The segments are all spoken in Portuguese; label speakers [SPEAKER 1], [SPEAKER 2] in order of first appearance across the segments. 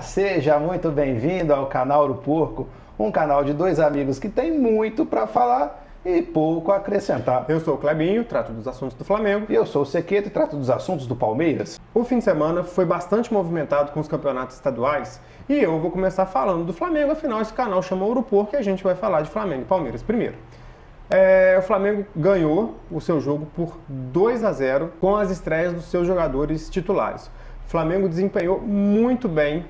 [SPEAKER 1] Seja muito bem-vindo ao canal Ouro Porco, um canal de dois amigos que tem muito para falar e pouco a acrescentar.
[SPEAKER 2] Eu sou o Clebinho, trato dos assuntos do Flamengo.
[SPEAKER 1] E eu sou o Sequeto e trato dos assuntos do Palmeiras.
[SPEAKER 2] O fim de semana foi bastante movimentado com os campeonatos estaduais e eu vou começar falando do Flamengo, afinal esse canal chama Ouro Porco e a gente vai falar de Flamengo e Palmeiras primeiro. O Flamengo ganhou o seu jogo por 2-0 com as estreias dos seus jogadores titulares. O Flamengo desempenhou muito bem.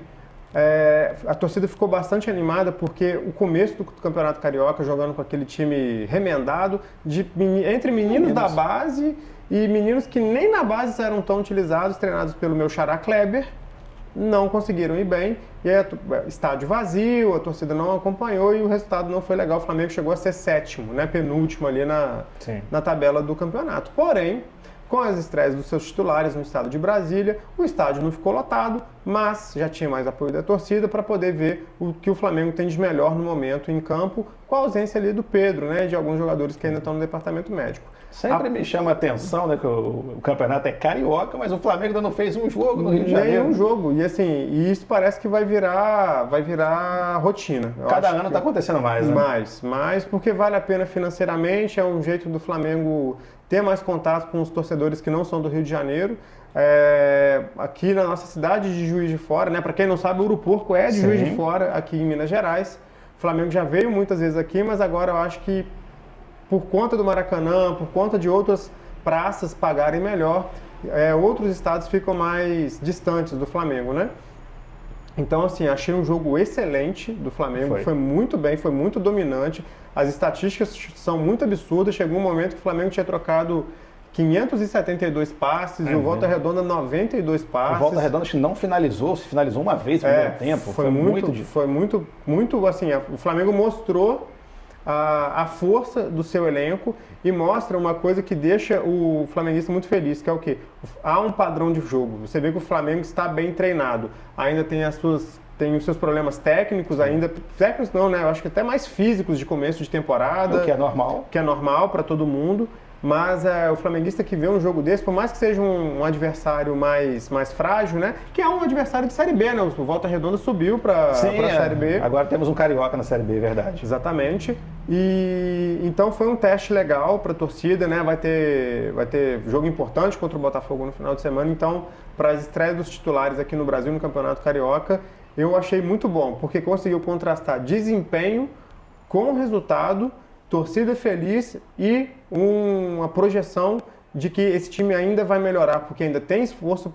[SPEAKER 2] A torcida ficou bastante animada porque o começo do Campeonato Carioca, jogando com aquele time remendado, entre meninos da base e meninos que nem na base eram tão utilizados, treinados pelo meu xará Kleber, não conseguiram ir bem. E aí, estádio vazio, a torcida não acompanhou e o resultado não foi legal. O Flamengo chegou a ser sétimo, penúltimo ali na tabela do campeonato. Porém, com as estreias dos seus titulares no estado de Brasília, o estádio não ficou lotado, mas já tinha mais apoio da torcida para poder ver o que o Flamengo tem de melhor no momento em campo, com a ausência ali do Pedro, de alguns jogadores que ainda estão no departamento médico.
[SPEAKER 1] Sempre me chama a atenção, que o campeonato é carioca, mas o Flamengo ainda não fez um jogo no Rio de Janeiro.
[SPEAKER 2] Nenhum jogo. E isso parece que vai virar rotina.
[SPEAKER 1] Cada ano está acontecendo mais, né?
[SPEAKER 2] Mais, porque vale a pena financeiramente, é um jeito do Flamengo ter mais contato com os torcedores que não são do Rio de Janeiro. Aqui na nossa cidade de Juiz de Fora, para quem não sabe, o Ouro Porco é de Juiz de Fora, aqui em Minas Gerais. O Flamengo já veio muitas vezes aqui, mas agora eu acho que por conta do Maracanã, por conta de outras praças pagarem melhor, outros estados ficam mais distantes do Flamengo, Então, achei um jogo excelente do Flamengo, foi muito bem, foi muito dominante. As estatísticas são muito absurdas. Chegou um momento que o Flamengo tinha trocado 572 passes, e o Volta Redonda 92 passes.
[SPEAKER 1] O Volta Redonda não finalizou, se finalizou uma vez no primeiro tempo.
[SPEAKER 2] Foi muito assim, o Flamengo mostrou a força do seu elenco e mostra uma coisa que deixa o flamenguista muito feliz, que é o quê? Há um padrão de jogo. Você vê que o Flamengo está bem treinado. Ainda tem os seus problemas técnicos, técnicos não, eu acho que até mais físicos de começo de temporada.
[SPEAKER 1] O que é normal.
[SPEAKER 2] Que é normal para todo mundo. Mas o flamenguista que vê um jogo desse, por mais que seja um adversário mais frágil, que é um adversário de Série B, O Volta Redonda subiu para a Série B.
[SPEAKER 1] Agora temos um carioca na Série B, verdade.
[SPEAKER 2] Exatamente. E então foi um teste legal para a torcida, Vai ter jogo importante contra o Botafogo no final de semana. Então, para as estreias dos titulares aqui no Brasil, no Campeonato Carioca, eu achei muito bom, porque conseguiu contrastar desempenho com resultado, torcida feliz e uma projeção de que esse time ainda vai melhorar, porque ainda tem esforço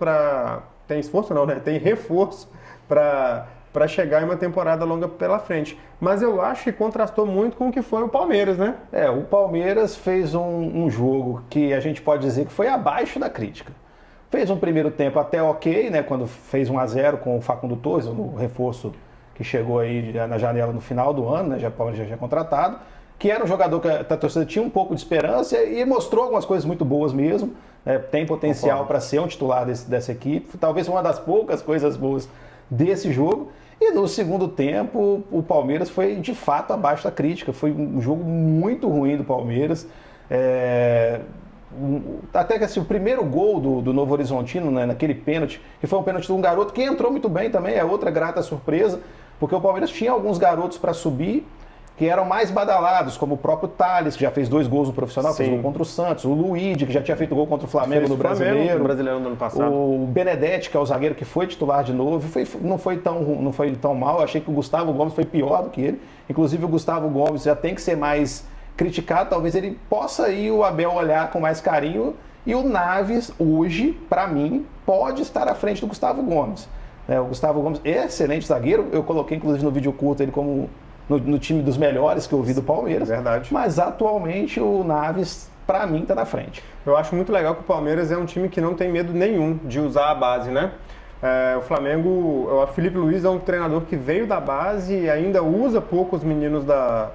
[SPEAKER 2] tem reforço para chegar em uma temporada longa pela frente. Mas eu acho que contrastou muito com o que foi o Palmeiras,
[SPEAKER 1] O Palmeiras fez um jogo que a gente pode dizer que foi abaixo da crítica. Fez um primeiro tempo até ok, quando fez 1-0 com o Facundo Torres, o reforço que chegou aí na janela no final do ano, o Palmeiras já tinha contratado, que era um jogador que a torcida tinha um pouco de esperança e mostrou algumas coisas muito boas mesmo. Tem potencial para ser um titular dessa equipe, talvez uma das poucas coisas boas desse jogo. E no segundo tempo, o Palmeiras foi de fato abaixo da crítica. Foi um jogo muito ruim do Palmeiras. Até que o primeiro gol do Novo Horizontino, naquele pênalti, que foi um pênalti de um garoto que entrou muito bem também, é outra grata surpresa, porque o Palmeiras tinha alguns garotos para subir, que eram mais badalados, como o próprio Thales, que já fez 2 gols no profissional, fez gol contra o Santos, o Luigi, que já tinha feito gol contra o Flamengo no Brasileiro,
[SPEAKER 2] do ano passado.
[SPEAKER 1] O Benedetti, que é o zagueiro que foi titular de novo, não foi tão mal. Eu achei que o Gustavo Gomes foi pior do que ele. Inclusive o Gustavo Gomes já tem que ser mais criticado, talvez ele possa ir o Abel olhar com mais carinho, e o Naves hoje, para mim, pode estar à frente do Gustavo Gomes. O Gustavo Gomes é excelente zagueiro, eu coloquei inclusive no vídeo curto ele como no time dos melhores que eu vi do Palmeiras.
[SPEAKER 2] Verdade.
[SPEAKER 1] Mas atualmente o Naves, para mim, está na frente.
[SPEAKER 2] Eu acho muito legal que o Palmeiras é um time que não tem medo nenhum de usar a base, O Flamengo, o Felipe Luiz é um treinador que veio da base e ainda usa pouco os meninos da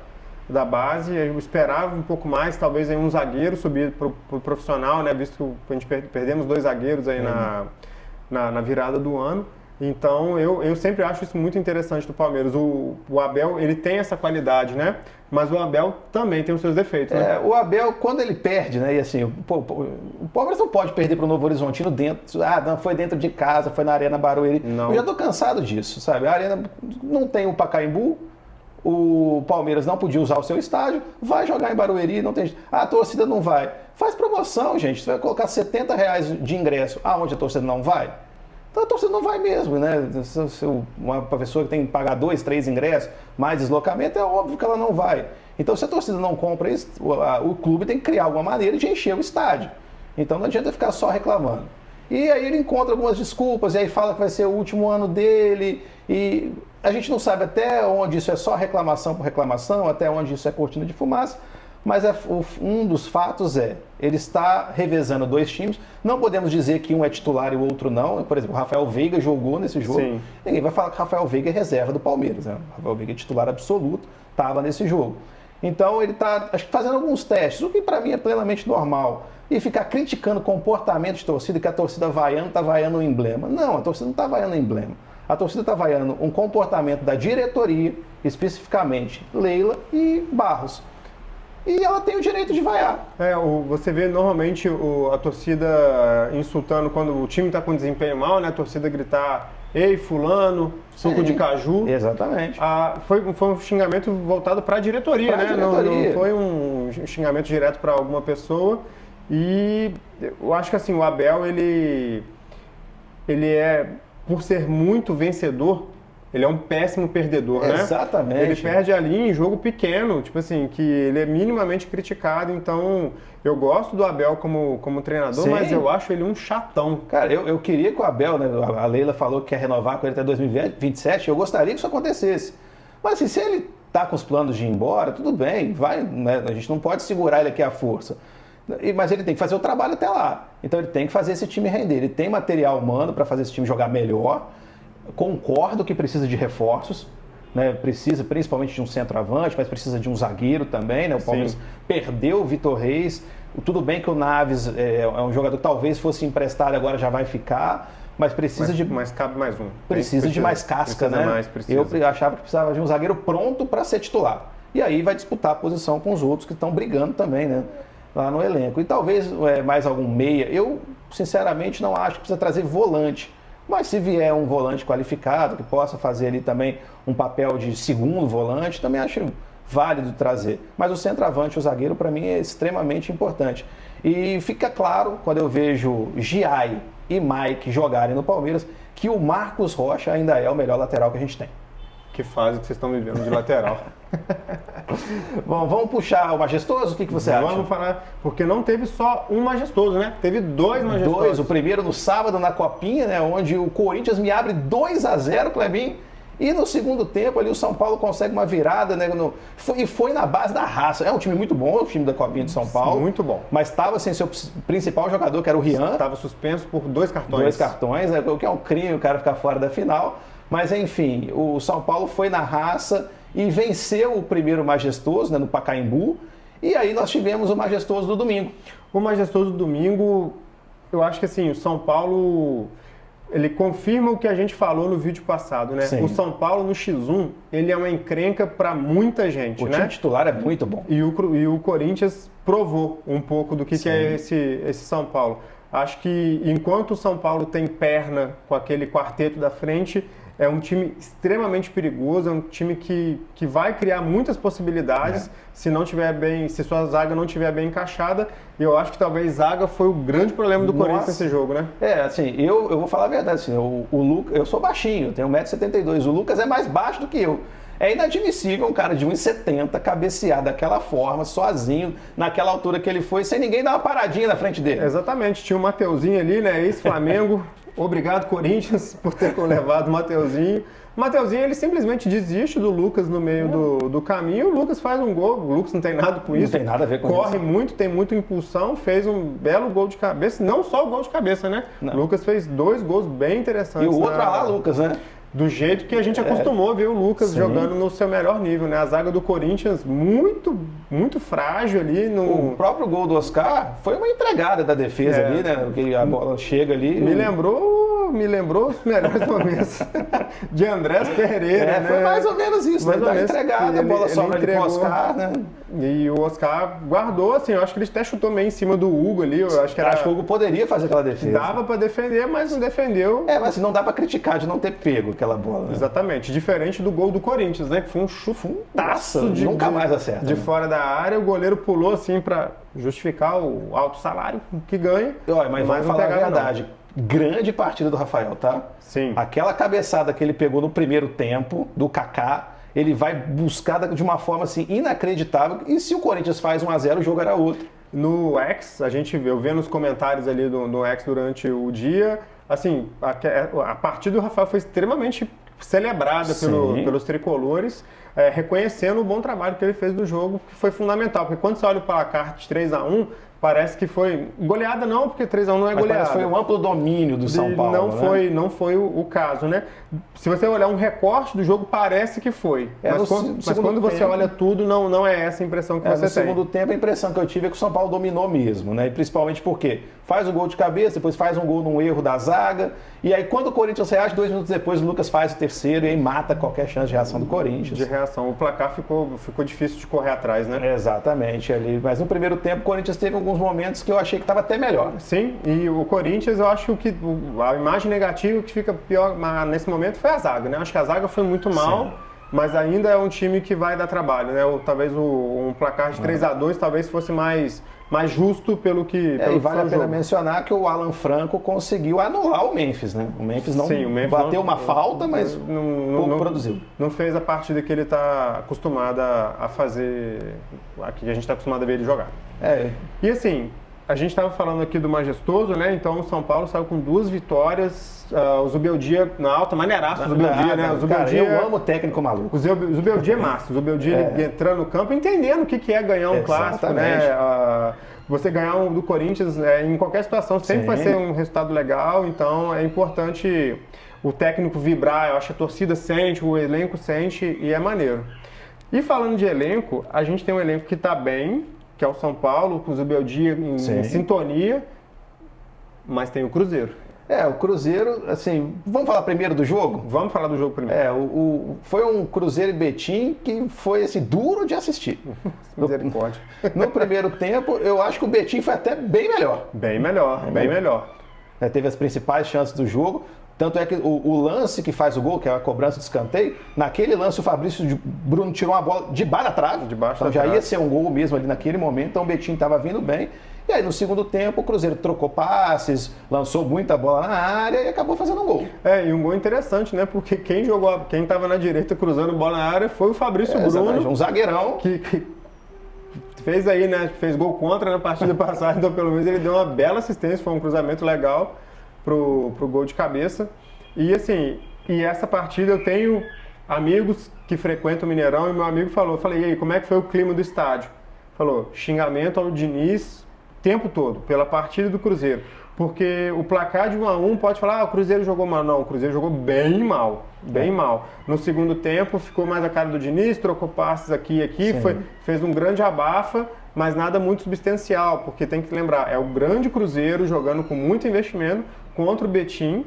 [SPEAKER 2] base. Eu esperava um pouco mais, talvez um zagueiro subir para o profissional, visto que a gente perdemos 2 zagueiros aí na virada do ano. Então, eu sempre acho isso muito interessante do Palmeiras. O Abel, ele tem essa qualidade, né? Mas o Abel também tem os seus defeitos, né?
[SPEAKER 1] O Abel, quando ele perde, né? E assim, o Palmeiras não pode perder para o Novo Horizontino dentro. Não, foi dentro de casa, foi na Arena Barueri.
[SPEAKER 2] Não.
[SPEAKER 1] Eu já tô cansado disso, sabe? A Arena não tem o Pacaembu, o Palmeiras não podia usar o seu estádio, vai jogar em Barueri, não tem. A torcida não vai. Faz promoção, gente. Você vai colocar R$70 de ingresso, aonde a torcida não vai? Então a torcida não vai mesmo, né? Se uma pessoa que tem que pagar 2, 3 ingressos, mais deslocamento, é óbvio que ela não vai. Então se a torcida não compra isso, o clube tem que criar alguma maneira de encher o estádio. Então não adianta ficar só reclamando. E aí ele encontra algumas desculpas, e aí fala que vai ser o último ano dele, e a gente não sabe até onde isso é só reclamação por reclamação, até onde isso é cortina de fumaça. Mas um dos fatos ele está revezando 2 times. Não podemos dizer que um é titular e o outro não. Por exemplo, o Rafael Veiga jogou nesse jogo.
[SPEAKER 2] Sim.
[SPEAKER 1] Ninguém vai falar que o Rafael Veiga é reserva do Palmeiras, né? O Rafael Veiga é titular absoluto, estava nesse jogo. Então ele está fazendo alguns testes, o que para mim é plenamente normal. E ficar criticando o comportamento de torcida, que a torcida vaiando está vaiando o emblema. Não, a torcida não está vaiando o emblema. A torcida está vaiando um comportamento da diretoria, especificamente Leila e Barros. E ela tem o direito de vaiar.
[SPEAKER 2] Você vê normalmente a torcida insultando quando o time está com desempenho mal, né? A torcida gritar, ei, fulano, suco de caju.
[SPEAKER 1] Exatamente.
[SPEAKER 2] Foi um xingamento voltado para a diretoria, né?
[SPEAKER 1] Diretoria.
[SPEAKER 2] Não foi um xingamento direto para alguma pessoa. E eu acho que assim, o Abel, ele é, por ser muito vencedor, ele é um péssimo perdedor, né?
[SPEAKER 1] Exatamente.
[SPEAKER 2] Ele perde ali em jogo pequeno, tipo assim, que ele é minimamente criticado. Então, eu gosto do Abel como treinador,
[SPEAKER 1] Sim.
[SPEAKER 2] Mas eu acho ele um chatão.
[SPEAKER 1] Cara, eu queria que o Abel, né? A Leila falou que quer renovar com ele até 2027, eu gostaria que isso acontecesse. Mas assim, se ele tá com os planos de ir embora, tudo bem, vai, né? A gente não pode segurar ele aqui à força. Mas ele tem que fazer o trabalho até lá. Então ele tem que fazer esse time render. Ele tem material humano para fazer esse time jogar melhor. Concordo que precisa de reforços, né? Precisa principalmente de um centroavante, mas precisa de um zagueiro também, né? O Palmeiras perdeu o Vitor Reis. Tudo bem que o Naves é um jogador que talvez fosse emprestado, agora já vai ficar, mas
[SPEAKER 2] Mas cabe mais um.
[SPEAKER 1] Precisa de mais casca, né? Eu achava que precisava de um zagueiro pronto para ser titular. E aí vai disputar a posição com os outros que estão brigando também, né? Lá no elenco. E talvez mais algum meia. Eu, sinceramente, não acho que precisa trazer volante. Mas se vier um volante qualificado, que possa fazer ali também um papel de segundo volante, também acho válido trazer. Mas o centroavante, o zagueiro, para mim é extremamente importante. E fica claro, quando eu vejo Giai e Mike jogarem no Palmeiras, que o Marcos Rocha ainda é o melhor lateral que a gente tem.
[SPEAKER 2] Que fase que vocês estão vivendo de lateral.
[SPEAKER 1] Bom, vamos puxar o majestoso? O que você acha?
[SPEAKER 2] Vamos falar, porque não teve só um majestoso, né? Teve 2 majestosos.
[SPEAKER 1] O primeiro no sábado na Copinha, né? Onde o Corinthians me abre 2-0, Clebinho. E no segundo tempo ali o São Paulo consegue uma virada, né? E foi na base da raça. É um time muito bom, o time da Copinha de São Paulo.
[SPEAKER 2] Muito bom.
[SPEAKER 1] Mas estava sem seu principal jogador, que era o Rian.
[SPEAKER 2] Estava suspenso por 2 cartões.
[SPEAKER 1] 2 cartões, né? O que é um crime o cara ficar fora da final. Mas enfim, o São Paulo foi na raça e venceu o primeiro majestoso, né, no Pacaembu. E aí nós tivemos o majestoso do domingo.
[SPEAKER 2] O majestoso do domingo, eu acho que assim, o São Paulo, ele confirma o que a gente falou no vídeo passado, né?
[SPEAKER 1] Sim.
[SPEAKER 2] O São Paulo no X1, ele é uma encrenca para muita gente,
[SPEAKER 1] O
[SPEAKER 2] né?
[SPEAKER 1] time titular é muito bom.
[SPEAKER 2] E o Corinthians provou um pouco do que é esse São Paulo. Acho que enquanto o São Paulo tem perna com aquele quarteto da frente, é um time extremamente perigoso, é um time que vai criar muitas possibilidades se sua zaga não estiver bem encaixada. E eu acho que talvez zaga foi o grande problema do Corinthians nesse jogo, né?
[SPEAKER 1] Assim, eu vou falar a verdade, assim, o Lucas, eu sou baixinho, eu tenho 1,72 m, o Lucas é mais baixo do que eu. É inadmissível um cara de 1,70 m cabecear daquela forma, sozinho, naquela altura que ele foi, sem ninguém dar uma paradinha na frente dele.
[SPEAKER 2] Exatamente, tinha o Mateuzinho ali, né, ex-Flamengo. Obrigado, Corinthians, por ter levado o Mateuzinho. O Mateuzinho, ele simplesmente desiste do Lucas no meio do caminho. O Lucas faz um gol. O Lucas não tem nada com isso.
[SPEAKER 1] Não tem nada a ver com isso.
[SPEAKER 2] Corre muito, tem muita impulsão. Fez um belo gol de cabeça. Não só o gol de cabeça, né?
[SPEAKER 1] Não.
[SPEAKER 2] O Lucas fez 2 gols bem interessantes.
[SPEAKER 1] E o outro lá, Lucas, né?
[SPEAKER 2] Do jeito que a gente acostumou a ver o Lucas jogando no seu melhor nível, né? A zaga do Corinthians muito, muito frágil ali.
[SPEAKER 1] O próprio gol do Oscar foi uma entregada da defesa ali, né? Que a bola chega ali.
[SPEAKER 2] Me lembrou me lembrou os melhores momentos de Andrés Pereira, né?
[SPEAKER 1] Foi mais ou menos isso,
[SPEAKER 2] mais
[SPEAKER 1] né?
[SPEAKER 2] ou
[SPEAKER 1] Dá
[SPEAKER 2] menos
[SPEAKER 1] entregada, a bola sobra ali pro Oscar, né?
[SPEAKER 2] E o Oscar guardou, assim, eu acho que ele até chutou meio em cima do Hugo ali, eu acho que
[SPEAKER 1] Acho que o Hugo poderia fazer aquela defesa.
[SPEAKER 2] Dava pra defender, mas não defendeu.
[SPEAKER 1] Mas não dá pra criticar de não ter pego aquela bola. Né?
[SPEAKER 2] Exatamente, diferente do gol do Corinthians, né? Que foi um chutaço
[SPEAKER 1] nunca mais acerta.
[SPEAKER 2] De fora da área, o goleiro pulou assim pra justificar o alto salário que ganha.
[SPEAKER 1] Mas vamos falar a verdade. Grande partida do Rafael, tá?
[SPEAKER 2] Sim.
[SPEAKER 1] Aquela cabeçada que ele pegou no primeiro tempo, do Kaká, ele vai buscar de uma forma assim inacreditável. E se o Corinthians faz 1-0, o jogo era outro.
[SPEAKER 2] No X, a gente viu, vendo os comentários ali no X durante o dia, assim, a partida do Rafael foi extremamente celebrada pelos tricolores, reconhecendo o bom trabalho que ele fez no jogo, que foi fundamental. Porque quando você olha o placar de 3-1, parece que foi goleada não, porque 3-1 não é goleada.
[SPEAKER 1] Mas foi um amplo domínio do São Paulo,
[SPEAKER 2] não foi o caso, né? Se você olhar um recorte do jogo, parece que foi. Mas quando você olha tudo, não é essa a impressão que você tem.
[SPEAKER 1] No segundo tempo, a impressão que eu tive é que o São Paulo dominou mesmo, né? E principalmente porque faz o gol de cabeça, depois faz um gol num erro da zaga, e aí quando o Corinthians reage, 2 minutos depois o Lucas faz o terceiro e aí mata qualquer chance de reação do Corinthians.
[SPEAKER 2] De reação. O placar ficou difícil de correr atrás, né?
[SPEAKER 1] Exatamente. Ali. Mas no primeiro tempo, o Corinthians teve alguns momentos que eu achei que estava até melhor.
[SPEAKER 2] Sim, e o Corinthians, eu acho que a imagem negativa que fica pior nesse momento foi a zaga, né? Eu acho que a zaga foi muito mal, mas ainda é um time que vai dar trabalho, né? Talvez um placar de 3-2 talvez fosse mais justo pelo que
[SPEAKER 1] e vale a pena mencionar que o Alan Franco conseguiu anular o Memphis, né? O Memphis não bateu uma falta, mas pouco produziu. Não
[SPEAKER 2] fez a partida que ele está acostumado a fazer, que a gente está acostumado a ver ele jogar. E assim, a gente estava falando aqui do majestoso, né? Então o São Paulo saiu com 2 vitórias. O Zubeldia na alta, maneiraço o Zubeldia, né? O Zubeldia,
[SPEAKER 1] eu amo o técnico maluco.
[SPEAKER 2] O Zubeldia é massa. O Zubeldia ele entrando no campo, entendendo o que é ganhar um clássico, né? Você ganhar um do Corinthians em qualquer situação sempre vai ser um resultado legal, então é importante o técnico vibrar, eu acho que a torcida sente, o elenco sente e é maneiro. E falando de elenco, a gente tem um elenco que está bem, que é o São Paulo, com o Zubeldia em sintonia, mas tem o Cruzeiro.
[SPEAKER 1] O Cruzeiro, assim, vamos falar primeiro do jogo?
[SPEAKER 2] Vamos falar do jogo primeiro.
[SPEAKER 1] Foi um Cruzeiro e Betim que foi, assim, duro de assistir.
[SPEAKER 2] Misericórdia.
[SPEAKER 1] No primeiro tempo, eu acho que o Betim foi até bem melhor.
[SPEAKER 2] Bem melhor.
[SPEAKER 1] Teve as principais chances do jogo. Tanto é que o lance que faz o gol, que é a cobrança de escanteio, naquele lance o Fabrício Bruno tirou uma bola debaixo da trave. Então já ia ser um gol mesmo ali naquele momento, então o Betim estava vindo bem. E aí no segundo tempo o Cruzeiro trocou passes, lançou muita bola na área e acabou fazendo um gol.
[SPEAKER 2] E um gol interessante, né? Porque quem estava na direita cruzando bola na área foi o Fabrício Bruno.
[SPEAKER 1] Um zagueirão.
[SPEAKER 2] Que fez aí, né? Fez gol contra na partida passada, então pelo menos ele deu uma bela assistência, foi um cruzamento legal pro gol de cabeça. E assim, essa partida eu tenho amigos que frequentam o Mineirão e meu amigo falei, e aí, como é que foi o clima do estádio? Falou, xingamento ao Diniz o tempo todo, pela partida do Cruzeiro. Porque o placar de 1-1 pode falar, o Cruzeiro jogou mal. Não, o Cruzeiro jogou bem mal, mal. No segundo tempo ficou mais a cara do Diniz, trocou passes aqui e aqui, fez um grande abafa, mas nada muito substancial, porque tem que lembrar, é o grande Cruzeiro jogando com muito investimento contra o Betim.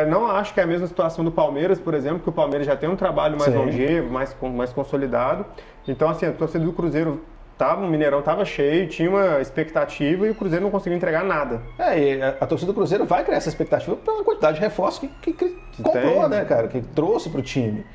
[SPEAKER 2] Não acho que é a mesma situação do Palmeiras, por exemplo, que o Palmeiras já tem um trabalho mais longevo, mais consolidado. Então, assim, a torcida do Cruzeiro o Mineirão estava cheio, tinha uma expectativa e o Cruzeiro não conseguiu entregar nada.
[SPEAKER 1] E a torcida do Cruzeiro vai criar essa expectativa pela quantidade de reforços que comprou, né, cara, que trouxe para o time.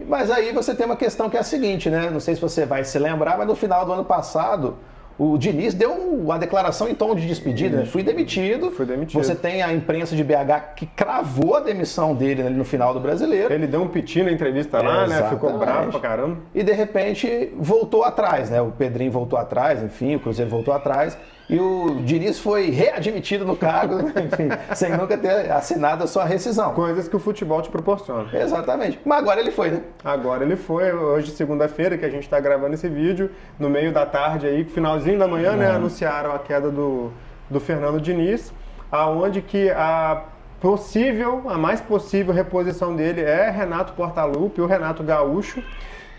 [SPEAKER 1] Mas aí você tem uma questão que é a seguinte, né? Não sei se você vai se lembrar, mas no final do ano passado, o Diniz deu uma declaração em tom de despedida, né? Fui demitido. Você tem a imprensa de BH que cravou a demissão dele no final do Brasileiro.
[SPEAKER 2] Ele deu um piti na entrevista lá, né? Ficou bravo pra caramba.
[SPEAKER 1] E de repente voltou atrás, né? O Pedrinho voltou atrás, enfim, o Cruzeiro voltou atrás. E o Diniz foi readmitido no cargo, enfim, sem nunca ter assinado a sua rescisão.
[SPEAKER 2] Coisas que o futebol te proporciona.
[SPEAKER 1] Exatamente. Mas agora ele foi, né?
[SPEAKER 2] Agora ele foi. Hoje, segunda-feira, que a gente está gravando esse vídeo, no meio da tarde aí, finalzinho da manhã, né? Anunciaram a queda do Fernando Diniz, aonde que a mais possível reposição dele é Renato Portaluppi, o Renato Gaúcho.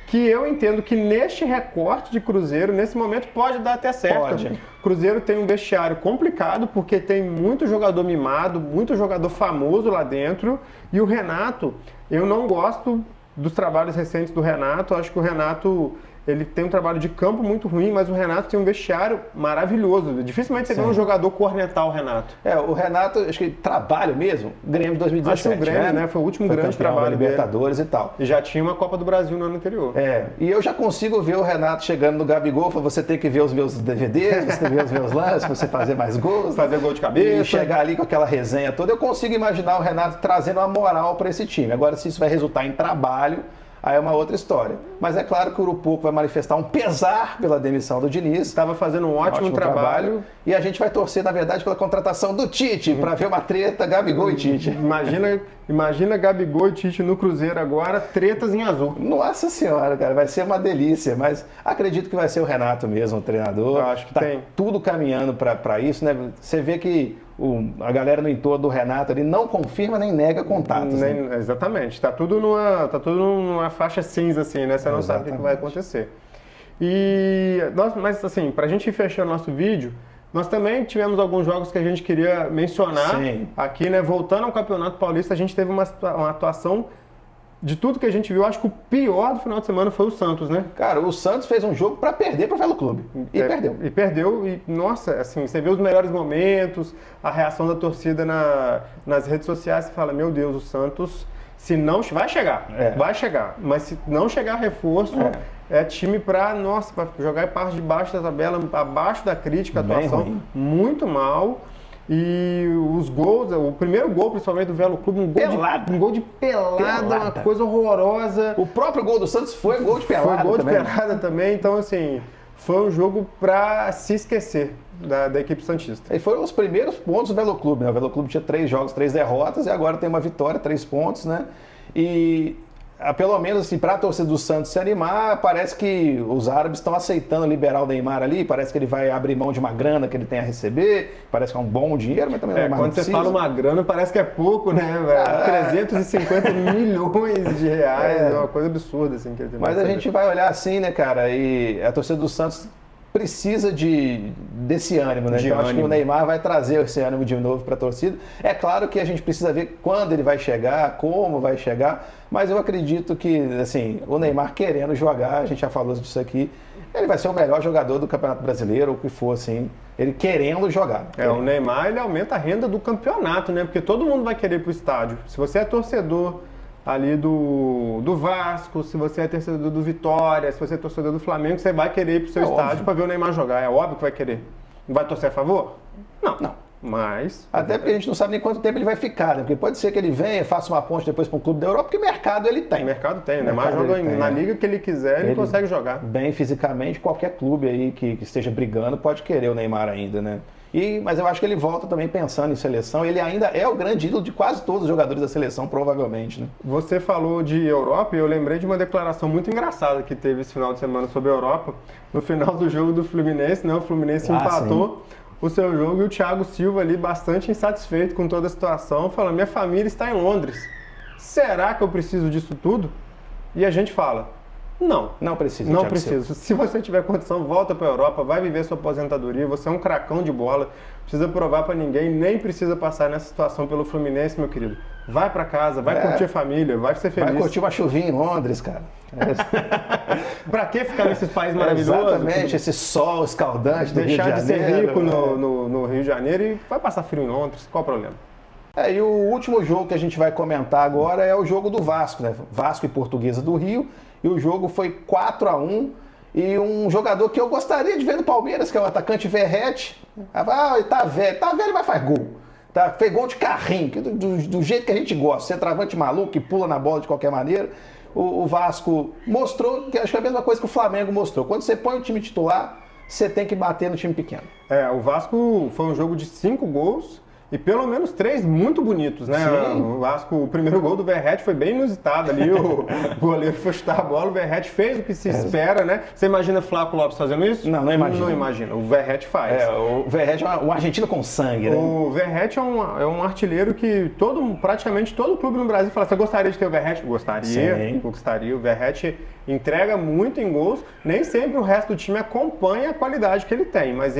[SPEAKER 2] que eu entendo que neste recorte de Cruzeiro, nesse momento, pode dar até certo.
[SPEAKER 1] Pode.
[SPEAKER 2] Cruzeiro tem um vestiário complicado, porque tem muito jogador mimado, muito jogador famoso lá dentro, e o Renato, eu não gosto dos trabalhos recentes do Renato, acho que o Renato... Ele tem um trabalho de campo muito ruim, mas o Renato tem um vestiário maravilhoso. Dificilmente você vê um jogador cornetar o Renato.
[SPEAKER 1] O Renato, acho que trabalho mesmo, Grêmio de 2017.
[SPEAKER 2] Acho que o Grêmio, né? Foi o último grande trabalho
[SPEAKER 1] da Libertadores e tal.
[SPEAKER 2] E já tinha uma Copa do Brasil no ano anterior.
[SPEAKER 1] E eu já consigo ver o Renato chegando no Gabigol, falando, você tem que ver os meus DVDs, você tem que ver os meus lances, pra você fazer mais gols.
[SPEAKER 2] Fazer gol de cabeça.
[SPEAKER 1] E chegar ali com aquela resenha toda. Eu consigo imaginar o Renato trazendo uma moral para esse time. Agora, se isso vai resultar em trabalho, aí é uma outra história. Mas é claro que o Urupuco vai manifestar um pesar pela demissão do Diniz.
[SPEAKER 2] Estava fazendo um ótimo trabalho.
[SPEAKER 1] E a gente vai torcer, na verdade, pela contratação do Tite, para ver uma treta Gabigol e Tite.
[SPEAKER 2] Imagina Gabigol e Tite no Cruzeiro agora, tretas em azul.
[SPEAKER 1] Nossa Senhora, cara, vai ser uma delícia. Mas acredito que vai ser o Renato mesmo, o treinador.
[SPEAKER 2] Eu acho que
[SPEAKER 1] tá
[SPEAKER 2] tem.
[SPEAKER 1] Tudo caminhando para isso, né? Você vê que a galera no entorno do Renato ali não confirma nem nega contatos. Né?
[SPEAKER 2] Exatamente. Tá tudo numa faixa cinza, assim, né? Você não sabe o que vai acontecer. Mas assim, pra gente ir fechando o nosso vídeo, nós também tivemos alguns jogos que a gente queria mencionar.
[SPEAKER 1] Sim.
[SPEAKER 2] Aqui, né? Voltando ao Campeonato Paulista, a gente teve uma atuação. De tudo que a gente viu, acho que o pior do final de semana foi o Santos, né?
[SPEAKER 1] Cara, o Santos fez um jogo para perder pro Velo Clube. E perdeu.
[SPEAKER 2] E, nossa, assim, você vê os melhores momentos, a reação da torcida nas redes sociais, você fala, meu Deus, o Santos, se não... Vai chegar, vai chegar. Mas se não chegar reforço, é time pra jogar em parte de baixo da tabela, abaixo da crítica, a atuação muito mal. E os gols, o primeiro gol, principalmente do Velo Clube, um gol de pelada, uma coisa horrorosa.
[SPEAKER 1] O próprio gol do Santos foi gol de pelada.
[SPEAKER 2] Foi gol de pelada também, então assim, foi um jogo para se esquecer da equipe santista.
[SPEAKER 1] E foram os primeiros pontos do Velo Clube, né? O Velo Clube tinha 3 jogos, 3 derrotas, e agora tem uma vitória, 3 pontos, né? E pelo menos assim, para a torcida do Santos se animar, parece que os árabes estão aceitando liberar o Neymar ali, parece que ele vai abrir mão de uma grana que ele tem a receber, parece que é um bom dinheiro, mas também não
[SPEAKER 2] quando você fala uma grana, parece que é pouco, né, velho? 350 milhões de reais, é uma coisa absurda, assim. Que ele tem.
[SPEAKER 1] Mas a gente vai olhar assim, né, cara, e a torcida do Santos precisa desse ânimo, né? Então acho que o Neymar vai trazer esse ânimo de novo para a torcida. É claro que a gente precisa ver quando ele vai chegar, como vai chegar, mas eu acredito que, assim, o Neymar querendo jogar, a gente já falou disso aqui, ele vai ser o melhor jogador do Campeonato Brasileiro, ou o que for, assim, ele querendo jogar.
[SPEAKER 2] O Neymar, ele aumenta a renda do campeonato, né? Porque todo mundo vai querer ir pro estádio. Se você é torcedor ali do Vasco, se você é torcedor do Vitória, se você é torcedor do Flamengo, você vai querer ir pro seu estádio para ver o Neymar jogar. É óbvio que vai querer. Não vai torcer a favor? Não. Mas...
[SPEAKER 1] Até porque a gente não sabe nem quanto tempo ele vai ficar, né? Porque pode ser que ele venha, faça uma ponte depois para um clube da Europa, porque mercado ele tem.
[SPEAKER 2] Mercado tem. O Neymar joga na liga que ele quiser, ele consegue jogar.
[SPEAKER 1] Bem fisicamente, qualquer clube aí que esteja brigando pode querer o Neymar ainda, né? Mas eu acho que ele volta também pensando em seleção. Ele ainda é o grande ídolo de quase todos os jogadores da seleção, provavelmente, né?
[SPEAKER 2] Você falou de Europa e eu lembrei de uma declaração muito engraçada que teve esse final de semana sobre a Europa. No final do jogo do Fluminense, né? O Fluminense empatou o seu jogo e o Thiago Silva ali bastante insatisfeito com toda a situação, falando, minha família está em Londres. Será que eu preciso disso tudo? E a gente fala, não precisa. Não precisa. Se você tiver condição, volta para a Europa, vai viver sua aposentadoria, você é um cracão de bola, precisa provar para ninguém, nem precisa passar nessa situação pelo Fluminense, meu querido. Vai para casa, vai curtir a família, vai ser feliz.
[SPEAKER 1] Vai curtir uma chuvinha em Londres, cara.
[SPEAKER 2] Pra que ficar nesses países maravilhosos?
[SPEAKER 1] Exatamente, esse sol escaldante do Rio de Janeiro.
[SPEAKER 2] Deixar de ser rico no Rio de Janeiro e vai passar frio em Londres, qual o problema?
[SPEAKER 1] E o último jogo que a gente vai comentar agora é o jogo do Vasco, né? Vasco e Portuguesa do Rio. E o jogo foi 4-1. E um jogador que eu gostaria de ver no Palmeiras, que é o atacante Verratti. Tá velho, mas faz gol. Fez gol de carrinho, do jeito que a gente gosta. Centroavante maluco, que pula na bola de qualquer maneira. O Vasco mostrou, que acho que é a mesma coisa que o Flamengo mostrou. Quando você põe o time titular, você tem que bater no time pequeno.
[SPEAKER 2] O Vasco foi um jogo de 5 gols. E pelo menos 3 muito bonitos, né?
[SPEAKER 1] Sim.
[SPEAKER 2] O Vasco, o primeiro gol do Verratti foi bem inusitado ali, o goleiro foi chutar a bola, o Verratti fez o que se espera, né? Você imagina Flávio Lopes fazendo isso?
[SPEAKER 1] Não imagina.
[SPEAKER 2] Não imagina, o Verratti faz.
[SPEAKER 1] O Verratti é um argentino com sangue, né?
[SPEAKER 2] O Verratti é um artilheiro que praticamente todo clube no Brasil fala, você gostaria de ter o Verratti? Gostaria. O Verratti entrega muito em gols, nem sempre o resto do time acompanha a qualidade que ele tem, mas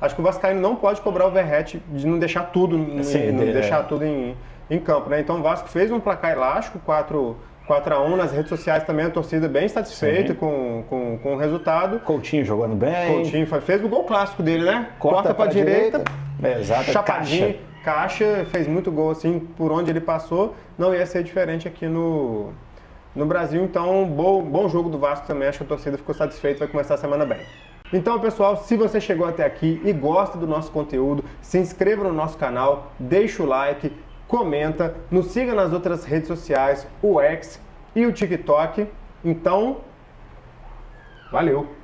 [SPEAKER 2] acho que o vascaíno não pode cobrar o Verratti de não deixar tudo, em campo, né? Então o Vasco fez um placar elástico, 4-1, nas redes sociais também a torcida bem satisfeita com o resultado.
[SPEAKER 1] Coutinho jogando bem.
[SPEAKER 2] Coutinho fez o gol clássico dele, né?
[SPEAKER 1] Corta
[SPEAKER 2] pra direita.
[SPEAKER 1] Exato,
[SPEAKER 2] Chapadinho, caixa, fez muito gol assim, por onde ele passou, não ia ser diferente aqui no Brasil. Então, bom jogo do Vasco também, acho que a torcida ficou satisfeita, vai começar a semana bem. Então, pessoal, se você chegou até aqui e gosta do nosso conteúdo, se inscreva no nosso canal, deixa o like, comenta, nos siga nas outras redes sociais, o X e o TikTok. Então, valeu!